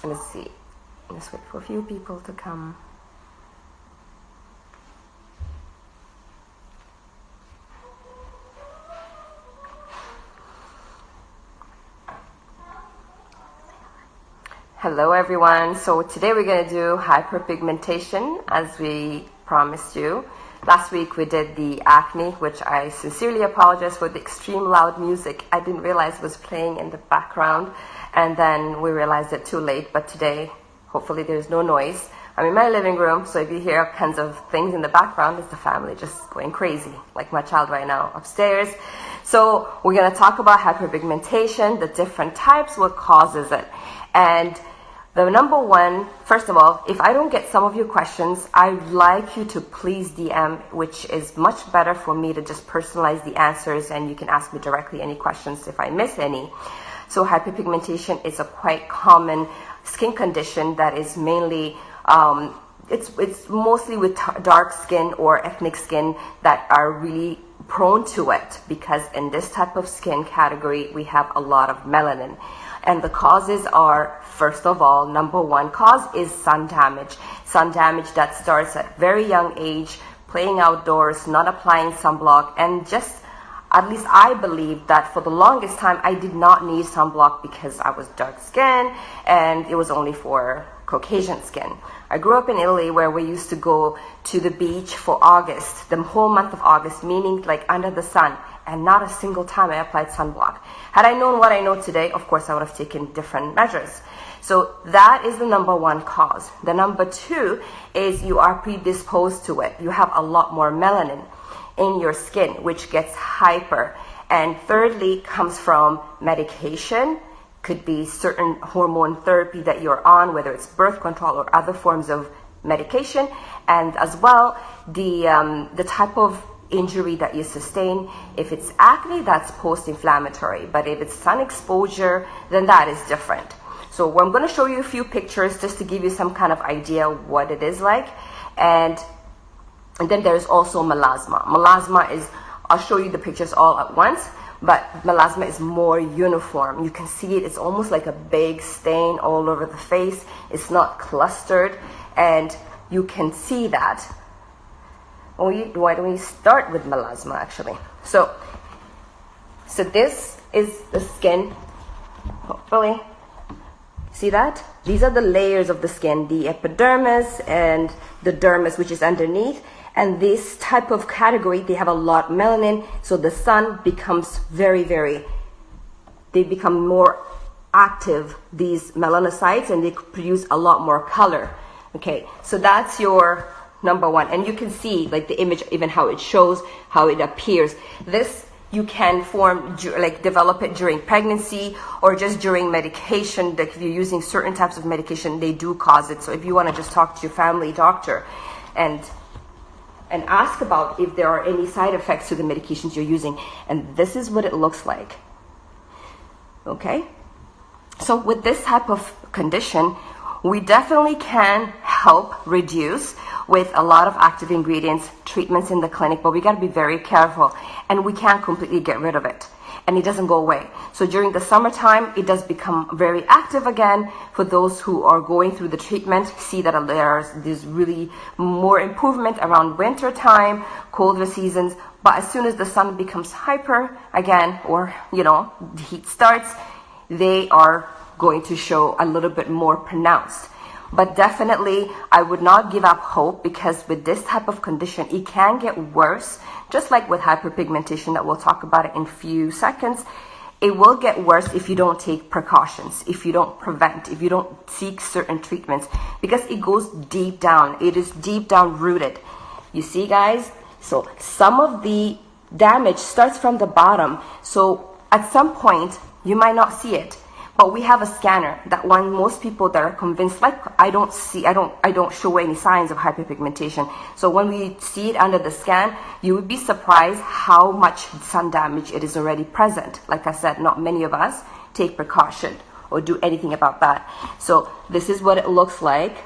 Let's see. Let's wait for a few people to come. Hello everyone. So today we're going to do hyperpigmentation as we promised you. Last week we did the acne, which I sincerely apologize for the extreme loud music. I didn't realize it was playing in the background, and then we realized it too late. But today, hopefully there's no noise. I'm in my living room, so if you hear all kinds of things in the background, it's the family just going crazy, like my child right now upstairs. So we're going to talk about hyperpigmentation, the different types, what causes it. And the number one, first of all, if I don't get some of your questions, I'd like you to please DM, which is much better for me to just personalize the answers, and you can ask me directly any questions if I miss any. So hyperpigmentation is a quite common skin condition that is mainly, it's mostly with dark skin or ethnic skin that are really prone to it, because in this type of skin category, we have a lot of melanin. And the causes are, first of all, number one cause is sun damage. Sun damage that starts at very young age, playing outdoors, not applying sunblock, and just, at least I believe that for the longest time, I did not need sunblock because I was dark skinned and it was only for Caucasian skin. I grew up in Italy where we used to go to the beach for August, the whole month of August, meaning like under the sun, and not a single time I applied sunblock. Had I known what I know today, of course I would have taken different measures. So that is the number one cause. The number two is you are predisposed to it. You have a lot more melanin in your skin, which gets hyper. And thirdly comes from medication. Could be certain hormone therapy that you're on, whether it's birth control or other forms of medication, and as well the type of injury that you sustain. If it's acne, that's post-inflammatory, but if it's sun exposure, then that is different. So I'm going to show you a few pictures just to give you some kind of idea what it is like. And then there's also melasma. Melasma is, I'll show you the pictures all at once, but melasma is more uniform. You can see it, it's almost like a big stain all over the face. It's not clustered, and you can see that. Why don't we start with melasma actually? So this is the skin, hopefully. See that? These are the layers of the skin, the epidermis and the dermis, which is underneath. And this type of category, they have a lot of melanin, so the sun becomes they become more active, these melanocytes, and they produce a lot more color. Okay, so that's your number one. And you can see like the image, even how it shows, how it appears. This you can develop it during pregnancy or just during medication. Like if you're using certain types of medication, they do cause it. So if you want to just talk to your family doctor and ask about if there are any side effects to the medications you're using. And this is what it looks like. Okay? So with this type of condition, we definitely can help reduce with a lot of active ingredients, treatments in the clinic, but we got to be very careful, and we can't completely get rid of it, and it doesn't go away. So during the summertime, it does become very active again. For those who are going through the treatment, see that there's really more improvement around winter time, colder seasons, but as soon as the sun becomes hyper again, or the heat starts, they are going to show a little bit more pronounced. But definitely, I would not give up hope, because with this type of condition, it can get worse. Just like with hyperpigmentation that we'll talk about it in a few seconds, it will get worse if you don't take precautions, if you don't prevent, if you don't seek certain treatments, because it goes deep down. It is deep down rooted. You see, guys? So some of the damage starts from the bottom. So at some point, you might not see it. But we have a scanner that most people that are convinced, like I don't show any signs of hyperpigmentation. So when we see it under the scan, you would be surprised how much sun damage it is already present. Like I said, not many of us take precaution or do anything about that. So this is what it looks like.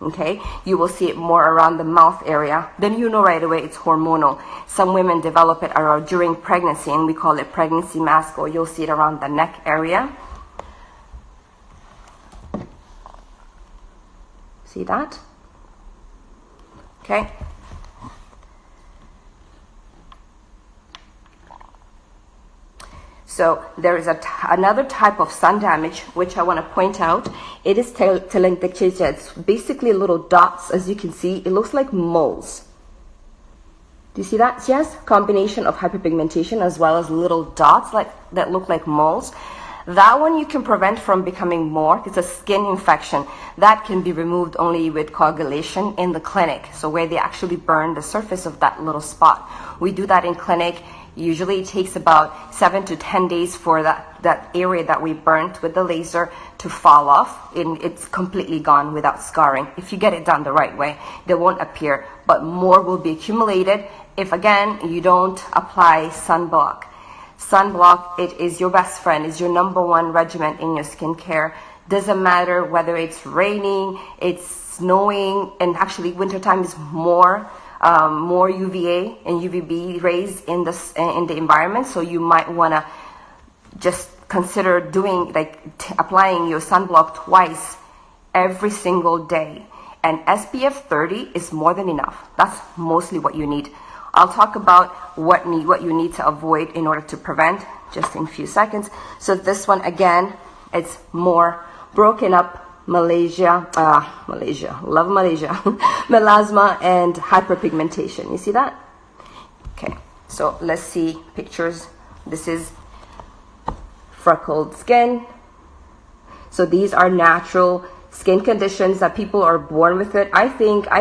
Okay, you will see it more around the mouth area. Then you know right away it's hormonal. Some women develop it around during pregnancy, and we call it pregnancy mask, or you'll see it around the neck area. See that? Okay. So there is another type of sun damage which I want to point out. It is telangiectasia. It's basically little dots, as you can see. It looks like moles. Do you see that? Yes, combination of hyperpigmentation as well as little dots that look like moles. That one you can prevent from becoming more. It's a skin infection that can be removed only with coagulation in the clinic. So where they actually burn the surface of that little spot. We do that in clinic. Usually it takes about 7 to 10 days for that area that we burnt with the laser to fall off, and it's completely gone without scarring. If you get it done the right way, they won't appear, but more will be accumulated if, again, you don't apply sunblock. Sunblock, it is your best friend, is your #1 regimen in your skincare. Doesn't matter whether it's raining, it's snowing, and actually wintertime is more UVA and UVB rays in the environment, so you might want to just consider doing applying your sunblock twice every single day, and SPF 30 is more than enough. That's mostly what you need. I'll talk about what you need to avoid in order to prevent just in a few seconds. So this one, again, it's more broken up Malaysia, love Malaysia, melasma and hyperpigmentation. You see that? Okay, so let's see pictures. This is freckled skin. So these are natural skin conditions that people are born with it. I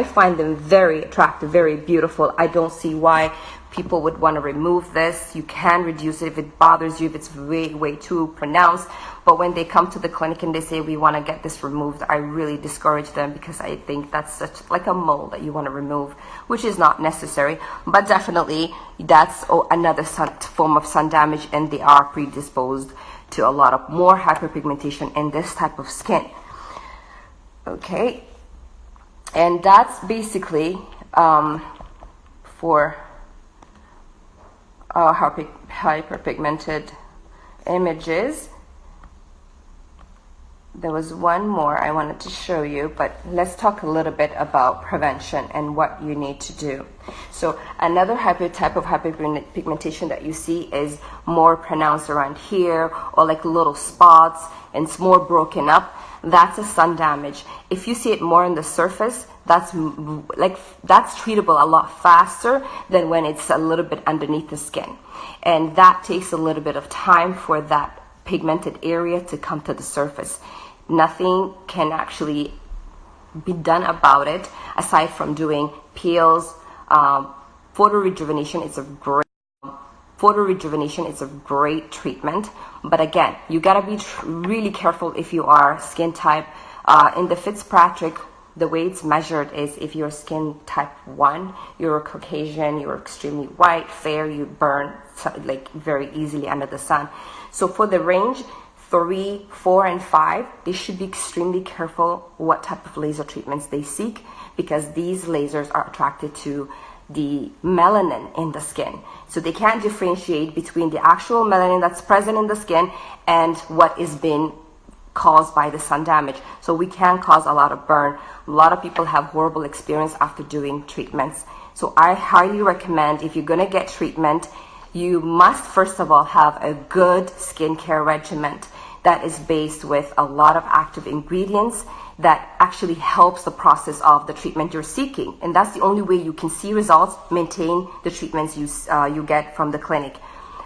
find them very attractive, very beautiful. I don't see why people would want to remove this. You can reduce it if it bothers you, if it's way too pronounced. But when they come to the clinic and they say we want to get this removed, I really discourage them, because I think that's such like a mole that you want to remove, which is not necessary. But definitely that's another form of sun damage, and they are predisposed to a lot of more hyperpigmentation in this type of skin. Okay, and that's basically for hyperpigmented images. There was one more I wanted to show you, but let's talk a little bit about prevention and what you need to do. So another type of hyperpigmentation that you see is more pronounced around here, or like little spots, and it's more broken up. That's a sun damage. If you see it more on the surface, that's treatable a lot faster than when it's a little bit underneath the skin. And that takes a little bit of time for that pigmented area to come to the surface. Nothing can actually be done about it aside from doing peels. Photo rejuvenation is a great treatment, but again, you gotta be really careful if you are skin type. In the Fitzpatrick, the way it's measured is if you're skin type 1, you're Caucasian, you're extremely white, fair, you burn like very easily under the sun. So for the range 3, 4, and 5, they should be extremely careful what type of laser treatments they seek, because these lasers are attracted to the melanin in the skin. So they can't differentiate between the actual melanin that's present in the skin and what is being caused by the sun damage. So we can cause a lot of burn. A lot of people have horrible experience after doing treatments. So I highly recommend, if you're gonna get treatment, you must first of all have a good skincare regimen that is based with a lot of active ingredients that actually helps the process of the treatment you're seeking. And that's the only way you can see results, maintain the treatments you get from the clinic.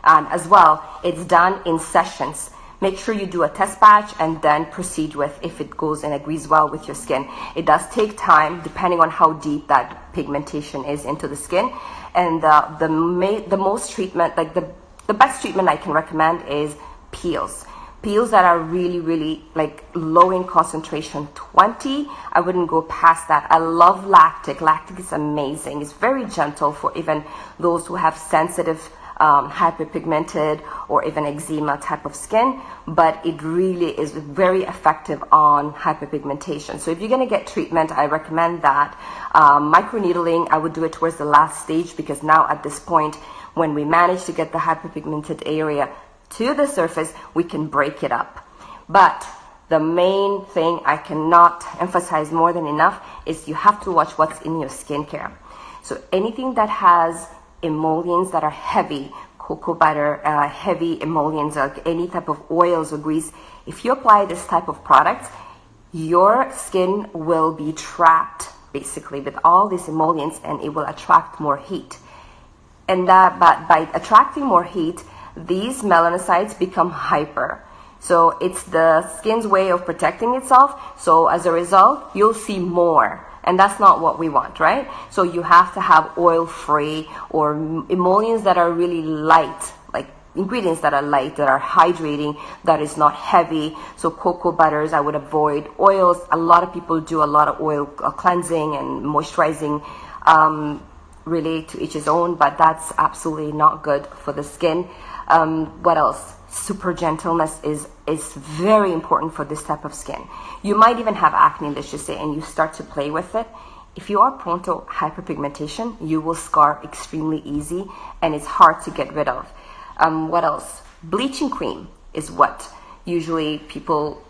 And as well, it's done in sessions. Make sure you do a test batch and then proceed with if it goes and agrees well with your skin. It does take time depending on how deep that pigmentation is into the skin. And the most treatment, like the best treatment I can recommend is peels. Peels that are really like low in concentration, 20. I wouldn't go past that. I love lactic. Lactic is amazing. It's very gentle for even those who have sensitive hyperpigmented or even eczema type of skin, but it really is very effective on hyperpigmentation. So if you're going to get treatment, I recommend that. Microneedling, I would do it towards the last stage, because now at this point, when we manage to get the hyperpigmented area to the surface, we can break it up. But the main thing I cannot emphasize more than enough is you have to watch what's in your skincare. So anything that has emollients that are heavy, cocoa butter, heavy emollients, like any type of oils or grease, if you apply this type of products, your skin will be trapped basically with all these emollients, and it will attract more heat. And that, but by attracting more heat, these melanocytes become hyper. So it's the skin's way of protecting itself. So as a result, you'll see more. And that's not what we want, right? So you have to have oil-free or emollients that are really light, like ingredients that are light, that are hydrating, that is not heavy. So cocoa butters, I would avoid. Oils, a lot of people do a lot of oil cleansing and moisturizing, really to each his own, but that's absolutely not good for the skin. What else? Super gentleness is very important for this type of skin. You might even have acne, let's just say, and you start to play with it. If you are prone to hyperpigmentation, you will scar extremely easy, and it's hard to get rid of. What else? Bleaching cream is what usually people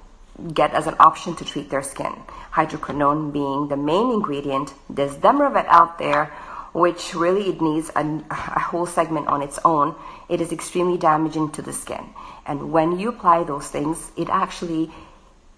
get as an option to treat their skin. Hydroquinone being the main ingredient. There's Demervet out there, which really it needs a whole segment on its own. It is extremely damaging to the skin. And when you apply those things, it actually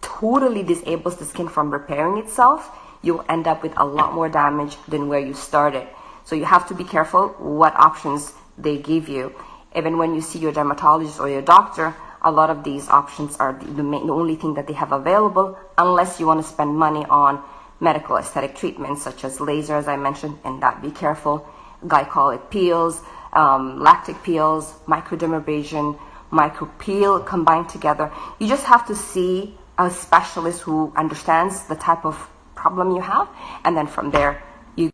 totally disables the skin from repairing itself. You'll end up with a lot more damage than where you started. So you have to be careful what options they give you. Even when you see your dermatologist or your doctor, a lot of these options are the only thing that they have available, unless you want to spend money on medical aesthetic treatments such as laser, as I mentioned, and that be careful. Glycolic peels, lactic peels, microdermabrasion, micropeel combined together. You just have to see a specialist who understands the type of problem you have, and then from there you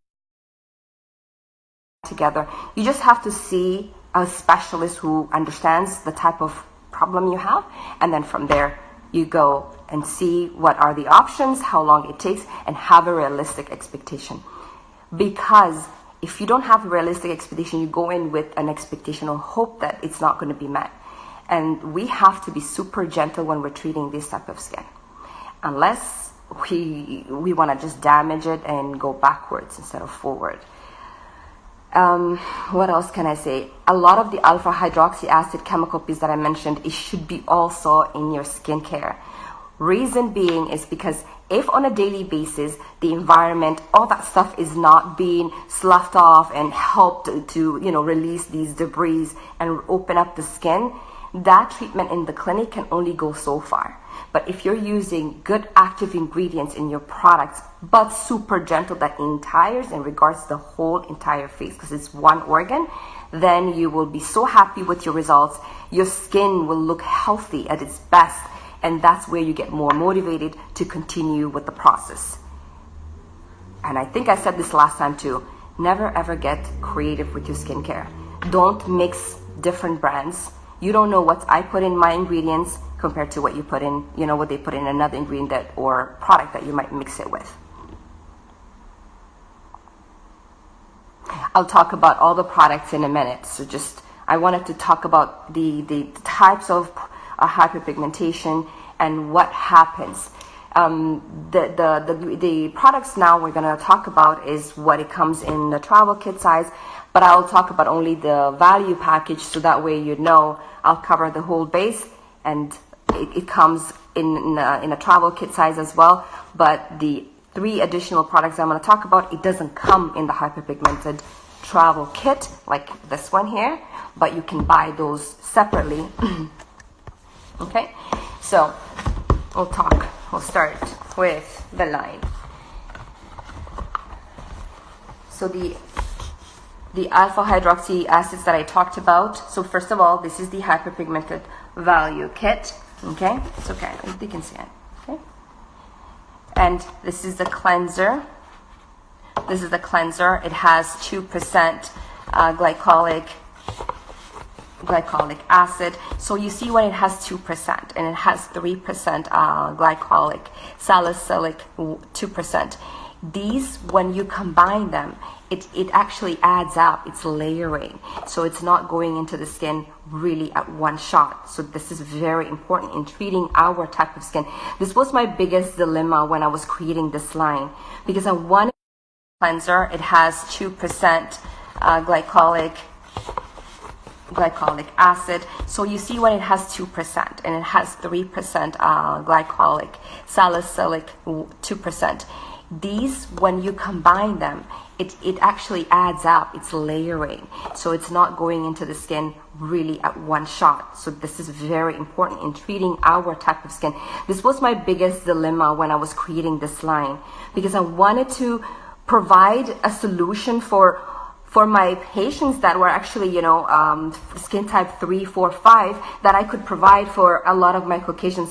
together. You just have to see a specialist who understands the type of problem you have, and then from there you go and see what are the options, how long it takes, and have a realistic expectation. Because if you don't have a realistic expectation, you go in with an expectation or hope that it's not going to be met. And we have to be super gentle when we're treating this type of skin, unless we want to just damage it and go backwards instead of forward. What else can I say? A lot of the alpha hydroxy acid chemical piece that I mentioned, it should be also in your skincare. Reason being is because if on a daily basis the environment, all that stuff is not being sloughed off and helped to release these debris and open up the skin, that treatment in the clinic can only go so far. But if you're using good active ingredients in your products, but super gentle, that entires and regards the whole entire face, because it's one organ, then you will be so happy with your results. Your skin will look healthy at its best, and that's where you get more motivated to continue with the process. And I think I said this last time too, never ever get creative with your skincare. Don't mix different brands. You don't know what I put in my ingredients compared to what you put in, what they put in another ingredient or product that you might mix it with. I'll talk about all the products in a minute. So I wanted to talk about the types of hyperpigmentation and what happens. The products now we're going to talk about is what it comes in the travel kit size, but I'll talk about only the value package, so that way I'll cover the whole base, and it comes in a travel kit size as well. But the 3 additional products I'm going to talk about, it doesn't come in the hyperpigmented travel kit like this one here, but you can buy those separately. Okay, so we'll start with the line. So the alpha hydroxy acids that I talked about. So first of all, this is the hyperpigmented value kit. Okay, it's okay, you can see it. Okay, and this is the cleanser. This is the cleanser. It has 2% glycolic acid. So you see when it has 2% and it has 3% glycolic, salicylic 2%. These, when you combine them, it actually adds up. It's layering. So it's not going into the skin really at one shot. So this is very important in treating our type of skin. This was my biggest dilemma when I was creating this line, because I wanted a cleanser. It has 2% glycolic acid. So you see when it has 2% and it has 3% glycolic, salicylic 2%. These, when you combine them, it actually adds up. It's layering. So it's not going into the skin really at one shot. So this is very important in treating our type of skin. This was my biggest dilemma when I was creating this line, because I wanted to provide a solution for my patients that were actually, skin type 3, 4, 5, that I could provide for a lot of my Caucasian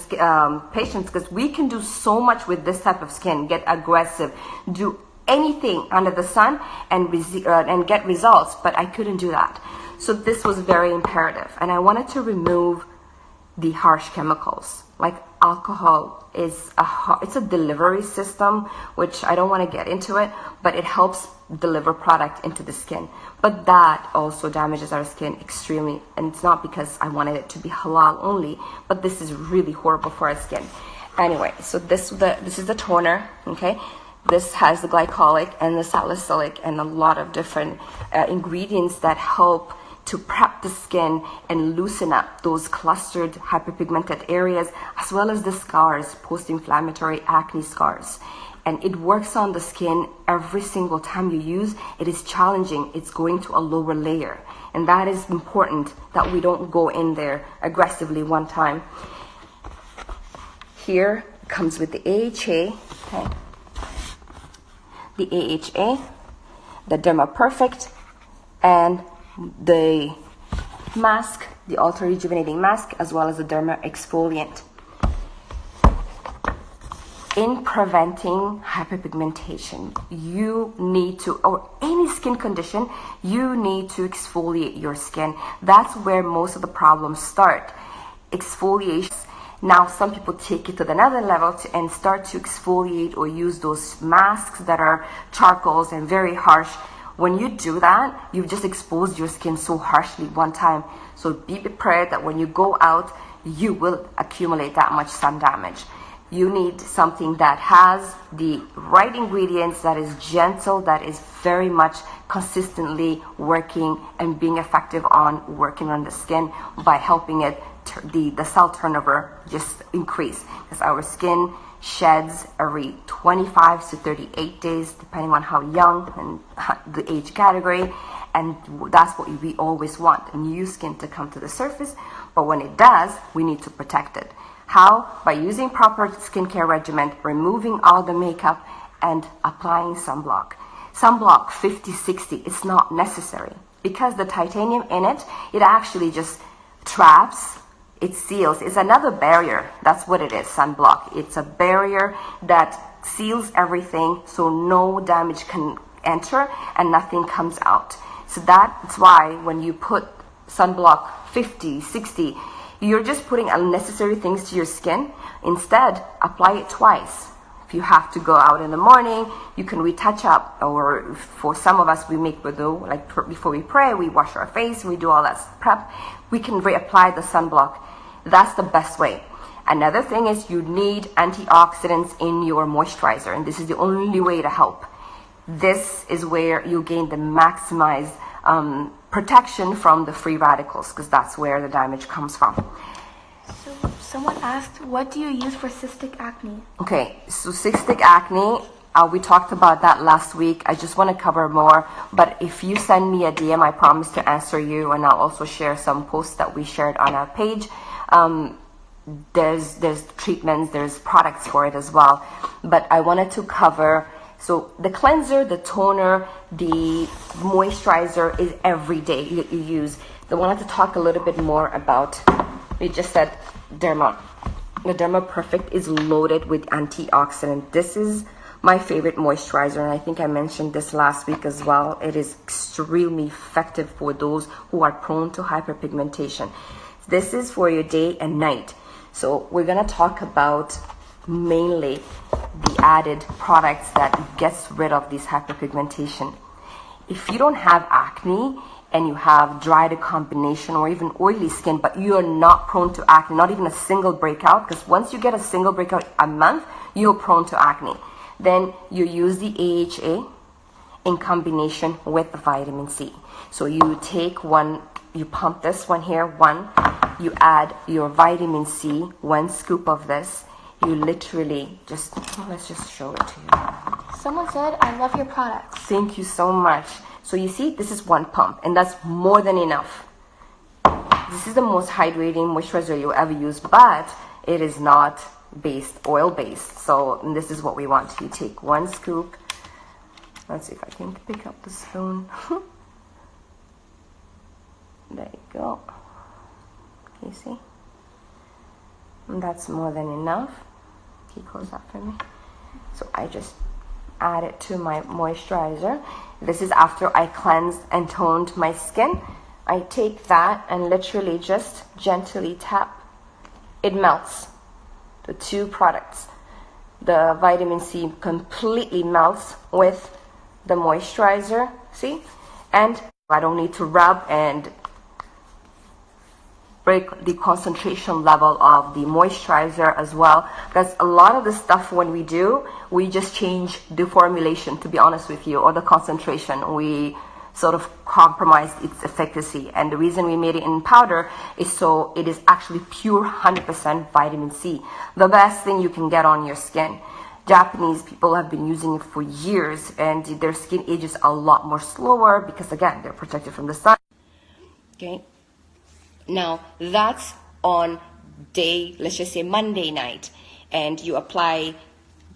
patients, because we can do so much with this type of skin, get aggressive, do anything under the sun and get results, but I couldn't do that. So this was very imperative, and I wanted to remove the harsh chemicals. Like alcohol is it's a delivery system, which I don't want to get into it, but it helps deliver product into the skin, but that also damages our skin extremely. And it's not because I wanted it to be halal only, but this is really horrible for our skin. Anyway, so this is the toner. Okay, this has the glycolic and the salicylic and a lot of different ingredients that help to prep the skin and loosen up those clustered hyperpigmented areas, as well as the scars, post-inflammatory acne scars. And it works on the skin every single time you use. It is challenging. It's going to a lower layer. And that is important, that we don't go in there aggressively one time. Here comes with the AHA, okay? The AHA, the Derma Perfect, and the mask, the Ultra Rejuvenating Mask, as well as the Derma Exfoliant. In preventing hyperpigmentation, you need to, or any skin condition, you need to exfoliate your skin. That's where most of the problems start. Exfoliation. Now, some people take it to another level and start to exfoliate or use those masks that are charcoals and very harsh. When you do that, you've just exposed your skin so harshly one time. So be prepared that when you go out, you will accumulate that much sun damage. You need something that has the right ingredients, that is gentle, that is very much consistently working and being effective on working on the skin by helping it, the cell turnover just increase. Because our skin sheds every 25 to 38 days, depending on how young and the age category. And that's what we always want, a new skin to come to the surface. But when it does, we need to protect it. How? By using proper skincare regimen, removing all the makeup, and applying sunblock. Sunblock 50-60 is not necessary, because the titanium in it, it actually just traps, it seals. It's another barrier. That's what it is, sunblock. It's a barrier that seals everything, so no damage can enter and nothing comes out. So that's why when you put sunblock 50-60, you're just putting unnecessary things to your skin. Instead, apply it twice. If you have to go out in the morning, you can retouch up. Or for some of us, we make wudu, like before we pray, we wash our face, we do all that prep. We can reapply the sunblock. That's the best way. Another thing is you need antioxidants in your moisturizer, and this is the only way to help. This is where you gain the maximized protection from the free radicals, because that's where the damage comes from. So someone asked, what do you use for cystic acne? Okay, so cystic acne, we talked about that last week. I just want to cover more, but if you send me a DM, I promise to answer you, and I'll also share some posts that we shared on our page. There's treatments, there's products for it as well, but I wanted to cover. So the cleanser, the toner, the moisturizer is every day you use. I wanted to talk a little bit more about, we just said Derma. The Derma Perfect is loaded with antioxidant. This is my favorite moisturizer, and I think I mentioned this last week as well. It is extremely effective for those who are prone to hyperpigmentation. This is for your day and night. So we're going to talk about mainly the added products that gets rid of this hyperpigmentation. If you don't have acne and you have dry to combination or even oily skin, but you are not prone to acne, not even a single breakout, because once you get a single breakout a month, you're prone to acne, then you use the AHA in combination with the vitamin C. So you take one, you pump this one here, one, you add your vitamin C, 1 scoop of this, you literally just, let's just show it to you. Someone said, I love your products. Thank you so much. So you see, this is 1 pump, and that's more than enough. This is the most hydrating moisturizer you'll ever use, but it is not oil based. So this is what we want. You take 1 scoop. Let's see if I can pick up the spoon. There you go. You see? And that's more than enough. Can you close that for me? So I just add it to my moisturizer. This is after I cleansed and toned my skin. I take that and literally just gently tap. It melts. The 2 products. The vitamin C completely melts with the moisturizer. See? And I don't need to rub and break the concentration level of the moisturizer as well, because a lot of the stuff when we do, we just change the formulation, to be honest with you, or the concentration. We sort of compromised its efficacy, and the reason we made it in powder is so it is actually pure 100% vitamin C, the best thing you can get on your skin. Japanese people have been using it for years, and their skin ages a lot more slower because, again, they're protected from the sun. Okay. Now, that's on day, let's just say Monday night, and you apply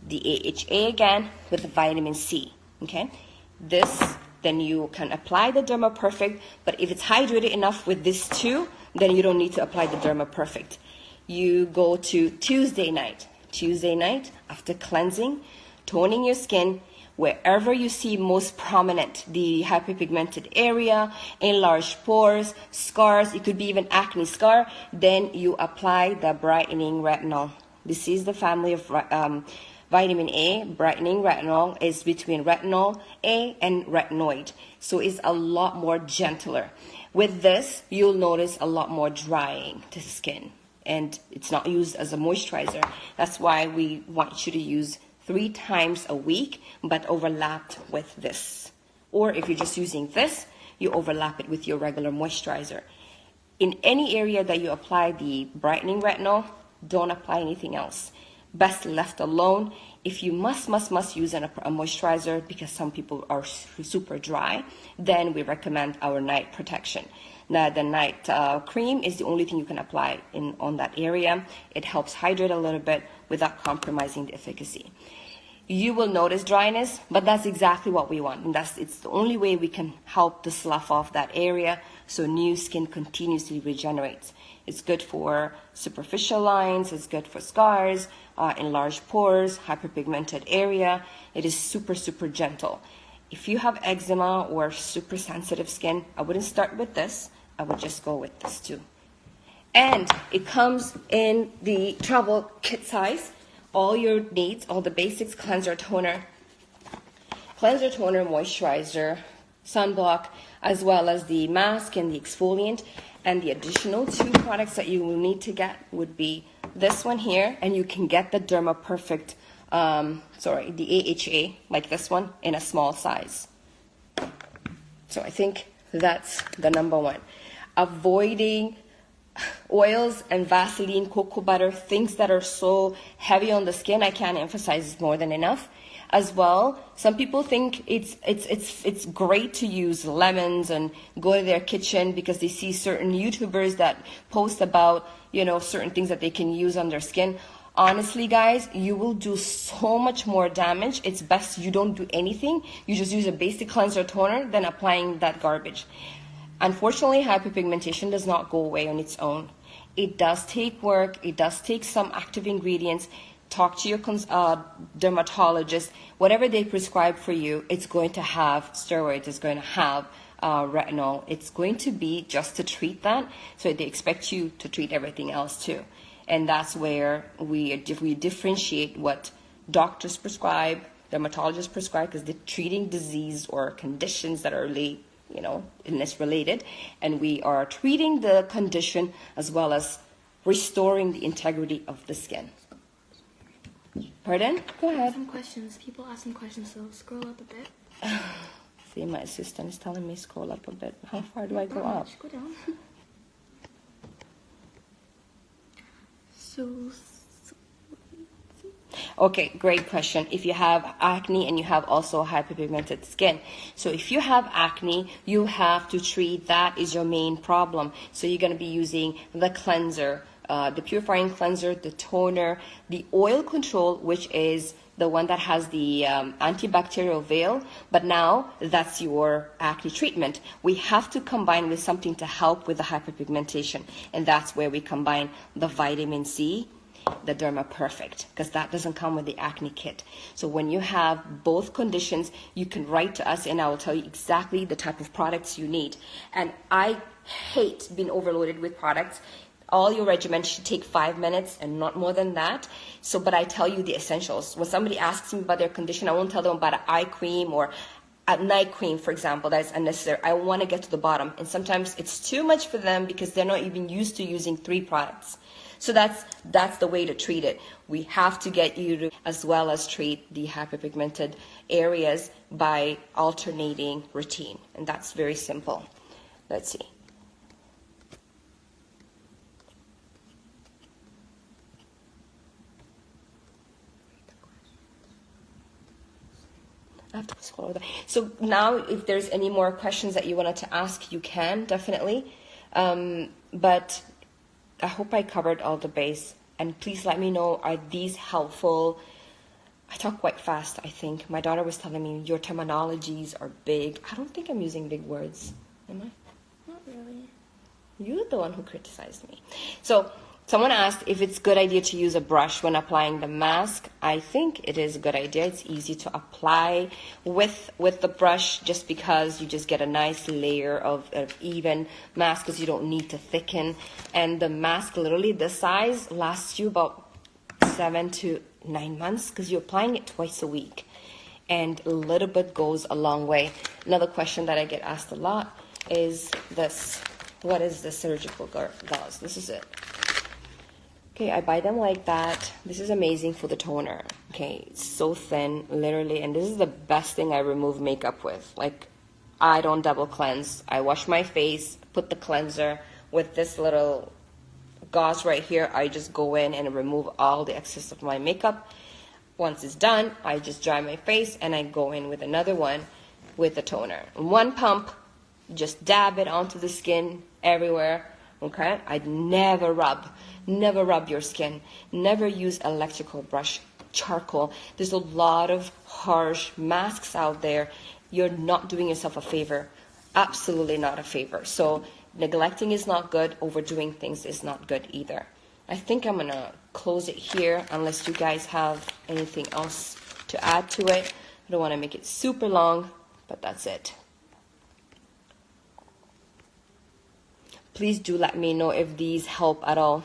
the AHA again with the vitamin C, okay? This, then you can apply the Derma Perfect, but if it's hydrated enough with this too, then you don't need to apply the Derma Perfect. You go to Tuesday night. Tuesday night, after cleansing, toning your skin, wherever you see most prominent, the hyperpigmented area, enlarged pores, scars, it could be even acne scar, then you apply the brightening retinol. This is the family of vitamin A. Brightening retinol is between retinol A and retinoid, so it's a lot more gentler. With this, you'll notice a lot more drying to the skin, and it's not used as a moisturizer. That's why we want you to use 3 times a week, but overlapped with this. Or if you're just using this, you overlap it with your regular moisturizer. In any area that you apply the brightening retinol, don't apply anything else. Best left alone. If you must use a moisturizer because some people are super dry, then we recommend our night protection. Now, the night cream is the only thing you can apply on that area. It helps hydrate a little bit without compromising the efficacy. You will notice dryness, but that's exactly what we want. And it's the only way we can help to slough off that area so new skin continuously regenerates. It's good for superficial lines, it's good for scars, enlarged pores, hyperpigmented area. It is super, super gentle. If you have eczema or super sensitive skin, I wouldn't start with this. I would just go with this too. And it comes in the travel kit size. All your needs, all the basics: cleanser, toner, moisturizer, sunblock, as well as the mask and the exfoliant. And the additional 2 products that you will need to get would be this one here, and you can get the Derma Perfect, the AHA, like this one, in a small size. So I think that's the number 1. Avoiding oils and Vaseline, cocoa butter, things that are so heavy on the skin. I can't emphasize it more than enough. As well, some people think it's great to use lemons and go to their kitchen because they see certain YouTubers that post about, certain things that they can use on their skin. Honestly, guys, you will do so much more damage. It's best you don't do anything. You just use a basic cleanser toner than applying that garbage. Unfortunately, hyperpigmentation does not go away on its own. It does take work. It does take some active ingredients. Talk to your dermatologist. Whatever they prescribe for you, it's going to have steroids. It's going to have retinol. It's going to be just to treat that. So they expect you to treat everything else too. And that's where we differentiate what doctors prescribe, dermatologists prescribe, because they're treating disease or conditions that are really, illness related, and we are treating the condition as well as restoring the integrity of the skin. Pardon? Go ahead. Some questions. People ask some questions, so scroll up a bit. See, my assistant is telling me scroll up a bit. How far do I go up? Go down. So, okay, great question. If you have acne and you have also hyperpigmented skin, so if you have acne, you have to treat that is your main problem. So you're going to be using the cleanser, the purifying cleanser, the toner, the oil control, which is the one that has the antibacterial veil, but now that's your acne treatment. We have to combine with something to help with the hyperpigmentation, and that's where we combine the vitamin C, the Derma Perfect, because that doesn't come with the acne kit. So when you have both conditions, you can write to us and I will tell you exactly the type of products you need. And I hate being overloaded with products. All your regimen should take 5 minutes and not more than that. So, but I tell you the essentials. When somebody asks me about their condition, I won't tell them about an eye cream or a night cream, for example, that is unnecessary. I want to get to the bottom. And sometimes it's too much for them because they're not even used to using 3 products. So that's the way to treat it. We have to get you to, as well as treat the hyperpigmented areas by alternating routine. And that's very simple. Let's see. I have to scroll over that. So now if there's any more questions that you wanted to ask, you can definitely. But I hope I covered all the base. And please let me know, are these helpful? I talk quite fast, I think. My daughter was telling me your terminologies are big. I don't think I'm using big words. Am I? Not really. You're the one who criticized me. So someone asked if it's a good idea to use a brush when applying the mask. I think it is a good idea. It's easy to apply with the brush just because you just get a nice layer of even mask because you don't need to thicken. And the mask, literally this size, lasts you about 7 to 9 months because you're applying it twice a week. And a little bit goes a long way. Another question that I get asked a lot is this. What is the surgical gauze? This is it. Okay, I buy them like that. This is amazing for the toner. Okay, it's so thin, literally, and this is the best thing I remove makeup with. Like, I don't double cleanse. I wash my face, put the cleanser with this little gauze right here. I just go in and remove all the excess of my makeup. Once it's done, I just dry my face and I go in with another one with the toner. One pump, just dab it onto the skin everywhere. Okay, I'd never rub your skin. Never use electrical brush, charcoal. There's a lot of harsh masks out there. You're not doing yourself a favor. Absolutely not a favor. So neglecting is not good. Overdoing things is not good either. I think I'm gonna close it here unless you guys have anything else to add to it. I don't want to make it super long, but that's it. Please do let me know if these help at all.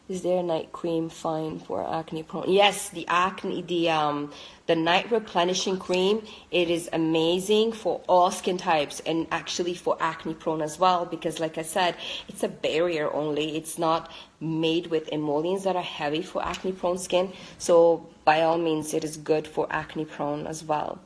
Is there a night cream fine for acne prone? Yes, the night replenishing cream, it is amazing for all skin types and actually for acne prone as well, because like I said, it's a barrier only. It's not made with emollients that are heavy for acne prone skin. So by all means, it is good for acne prone as well.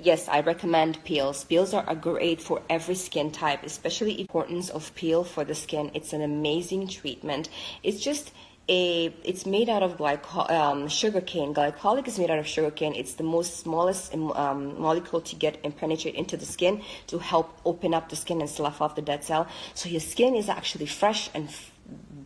Yes, I recommend peels. Peels are great for every skin type, especially the importance of peel for the skin. It's an amazing treatment. It's just it's made out of sugarcane. Glycolic is made out of sugarcane. It's the smallest molecule to get and penetrate into the skin to help open up the skin and slough off the dead cell. So your skin is actually fresh and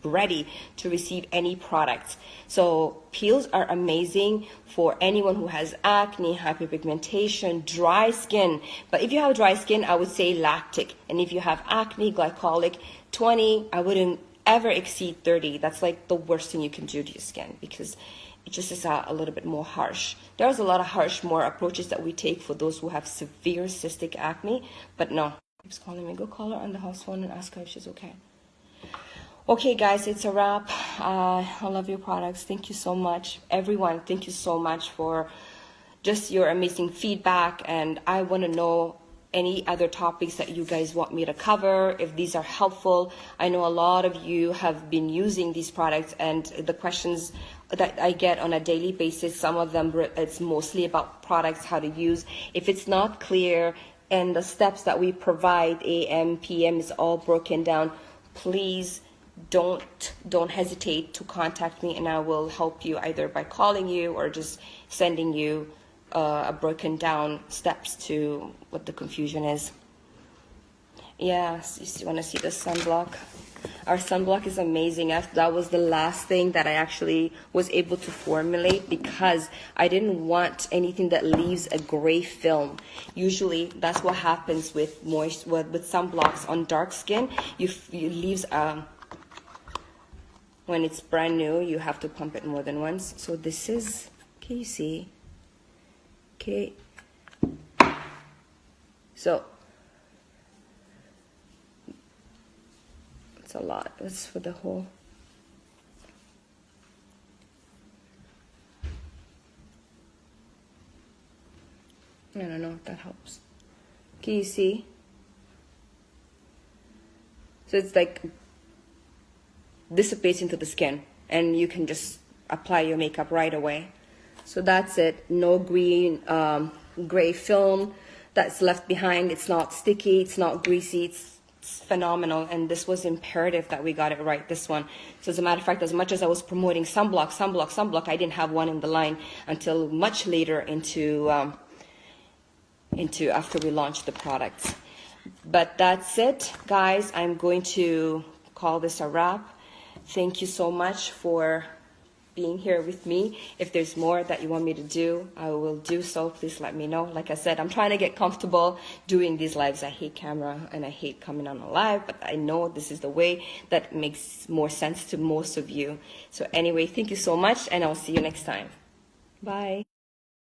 ready to receive any products. So peels are amazing for anyone who has acne, hyperpigmentation, dry skin. But if you have dry skin, I would say lactic. And if you have acne, glycolic, 20, I wouldn't ever exceed 30. That's like the worst thing you can do to your skin because it just is a little bit more harsh. There's a lot of more approaches that we take for those who have severe cystic acne, but no, Keeps calling me. Go call her on the house phone and ask her if she's okay. Okay, guys, it's a wrap. I love your products. Thank you so much. Everyone, thank you so much for just your amazing feedback. And I want to know any other topics that you guys want me to cover, if these are helpful. I know a lot of you have been using these products, and the questions that I get on a daily basis, some of them, it's mostly about products, how to use. If it's not clear and the steps that we provide, AM, PM, is all broken down, please don't hesitate to contact me, and I will help you either by calling you or just sending you a broken down steps to what the confusion is. Yeah, so you want to see the sunblock? Our sunblock is amazing. That was the last thing that I actually was able to formulate because I didn't want anything that leaves a gray film. Usually that's what happens with with sunblocks on dark skin. You leaves when it's brand new, you have to pump it more than once. So this is, can you see? Okay. So it's a lot. That's for the whole. I don't know if that helps. Can you see? So it's like dissipates into the skin, and you can just apply your makeup right away. So that's it. No green, gray film that's left behind. It's not sticky. It's not greasy. It's phenomenal. And this was imperative that we got it right, this one. So as a matter of fact, as much as I was promoting sunblock, I didn't have one in the line until much later into after we launched the products. But that's it, guys. I'm going to call this a wrap. Thank you so much for being here with me. If there's more that you want me to do, I will do so. Please let me know. Like I said, I'm trying to get comfortable doing these lives. I hate camera and I hate coming on a live, but I know this is the way that makes more sense to most of you. So anyway, thank you so much, and I'll see you next time. Bye.